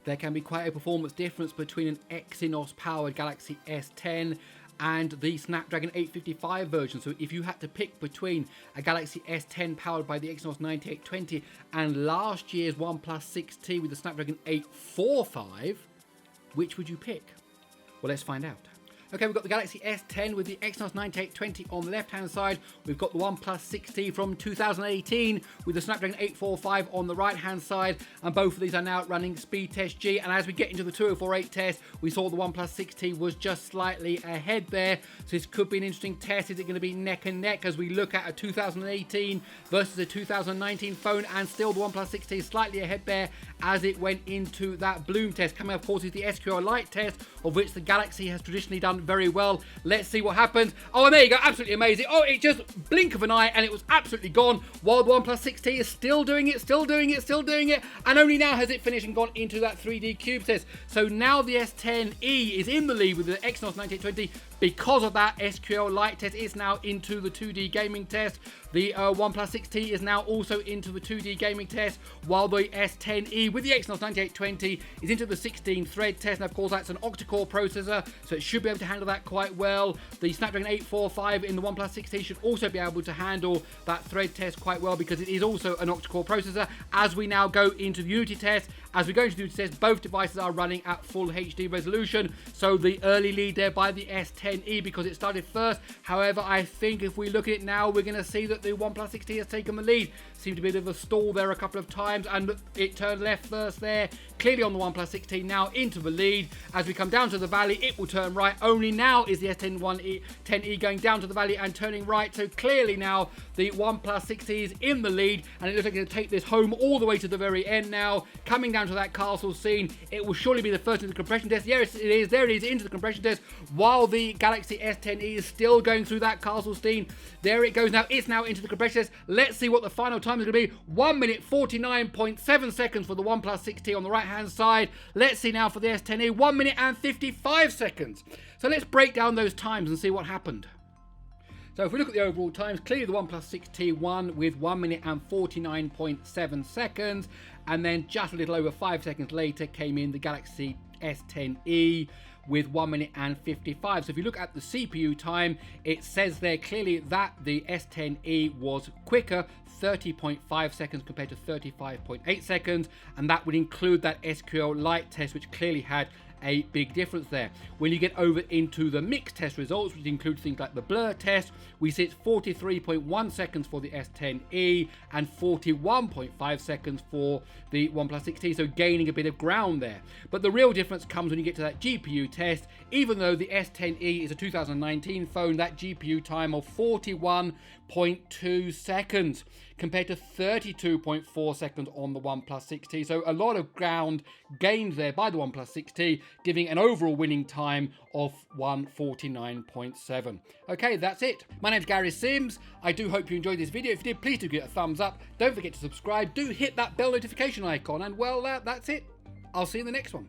there can be quite a performance difference between an Exynos powered Galaxy S10 and the Snapdragon 855 version. So if you had to pick between a Galaxy S10 powered by the Exynos 9820 and last year's OnePlus 6T with the Snapdragon 845, which would you pick? Well, let's find out. Okay, we've got the Galaxy S10 with the Exynos 9820 on the left-hand side. We've got the OnePlus 6T from 2018 with the Snapdragon 845 on the right-hand side. And both of these are now running speed test G. And as we get into the 2048 test, we saw the OnePlus 6T was just slightly ahead there. So this could be an interesting test. Is it going to be neck and neck as we look at a 2018 versus a 2019 phone? And still the OnePlus 6T is slightly ahead there as it went into that bloom test. Coming up, of course, is the SQL Lite test, of which the Galaxy has traditionally done very well. Let's see what happens. Oh, and there you go. Absolutely amazing. Oh, it just blink of an eye and it was absolutely gone, while the OnePlus 6T is still doing it, still doing it, still doing it, and only now has it finished and gone into that 3D cube test. So now the S10e is in the lead with the Exynos 9820 because of that SQL Lite test. It's now into the 2D gaming test. The OnePlus 6T is now also into the 2D gaming test, while the S10e with the Exynos 9820 is into the 16 thread test. And of course, that's an octa-core processor, so it should be able to handle that quite well. The Snapdragon 845 in the OnePlus 6T should also be able to handle that thread test quite well because it is also an octa-core processor. As we now go into the Unity test, as we go into the Unity test, both devices are running at full HD resolution. So the early lead there by the S10e because it started first. However, I think if we look at it now, we're going to see that the OnePlus 6T has taken the lead. Seemed to be a bit of a stall there a couple of times, and it turned left first there. Clearly on the OnePlus 6T now into the lead. As we come down to the valley, it will turn right. Only now is the S10e going down to the valley and turning right. So clearly now the OnePlus 6T is in the lead, and it looks like it's going to take this home all the way to the very end now. Coming down to that castle scene, it will surely be the first in the compression test. Yes, it is. There it is, into the compression test, while the Galaxy S10e is still going through that castle scene. There it goes now. It's now into the compression test. Let's see what the final time is going to be. 1 minute 49.7 seconds for the OnePlus 6T on the right-hand side. Let's see now for the S10e. 1 minute and 55 seconds. So let's break down those times and see what happened. So if we look at the overall times, clearly the OnePlus 6T won with 1 minute and 49.7 seconds. And then just a little over 5 seconds later came in the Galaxy S10e with 1 minute and 55. So if you look at the CPU time, it says there clearly that the S10e was quicker, 30.5 seconds compared to 35.8 seconds. And that would include that SQL Lite test, which clearly had a big difference there. When you get over into the mixed test results, which include things like the blur test, we see it's 43.1 seconds for the S10e and 41.5 seconds for the OnePlus 6T, so gaining a bit of ground there. But the real difference comes when you get to that GPU test. Even though the S10e is a 2019 phone, that GPU time of 41.2 seconds compared to 32.4 seconds on the OnePlus 6T. So a lot of ground gained there by the OnePlus 6T, giving an overall winning time of 1:49.7. Okay, that's it. My name's Gary Sims. I do hope you enjoyed this video. If you did, please do give it a thumbs up. Don't forget to subscribe. Do hit that bell notification icon. And well, that's it. I'll see you in the next one.